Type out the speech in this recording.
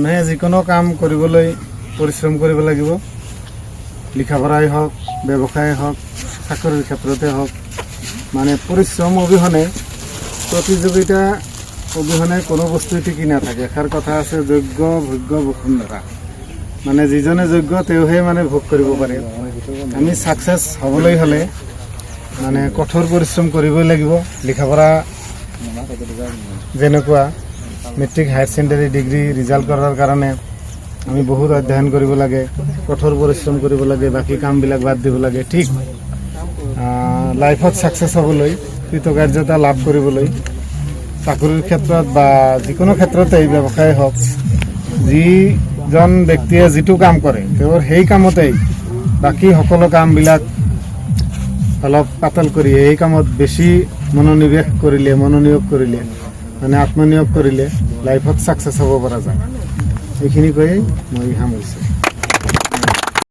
মানুহে যিকোনো কাম কৰিবলৈ পৰিশ্ৰম কৰিব লাগিব। লিখা পঢ়াই হওক, ব্যৱসায় হওক, চাকৰিৰ ক্ষেত্ৰতে হওক, মানে পৰিশ্ৰম অবিহনে, প্ৰতিযোগিতা অবিহনে কোনো বস্তু টিকি নাথাকে। এষাৰ কথা আছে, যোগ্য ভোগ্য বসুন্ধৰা। মানে যিজনে যোগ্য তেওঁহে মানে ভোগ কৰিব পাৰে। আমি ছাকচেছ হ'বলৈ হ'লে মানে কঠোৰ পৰিশ্ৰম কৰিবই লাগিব। লিখা পঢ়া যেনেকুৱা matric higher secondary degree result কৰাৰ কাৰণে আমি বহুত অধ্যয়ন কৰিব লাগে, কঠোৰ পৰিশ্ৰম কৰিব লাগে, বাকী কামবিলাক বাদ দিব লাগে। ঠিক লাইফত ছাকচেছ হ'বলৈ, কৃতকাৰ্যতা লাভ কৰিবলৈ, চাকৰিৰ ক্ষেত্ৰত বা যিকোনো ক্ষেত্ৰতেই, ব্যৱসায় হওক, যিজন ব্যক্তিয়ে যিটো কাম কৰে তেওঁৰ সেই কামতেই বাকী সকলো কামবিলাক অলপ পাতল কৰি এই কামত বেছি মনোনিৱেশ কৰিলে, মানে আত্মনিয়োগ কৰিলে লাইফত ছাকচেছ হ'ব পৰা যায়। এইখিনি কৈয়ে মই সামৰিছোঁ।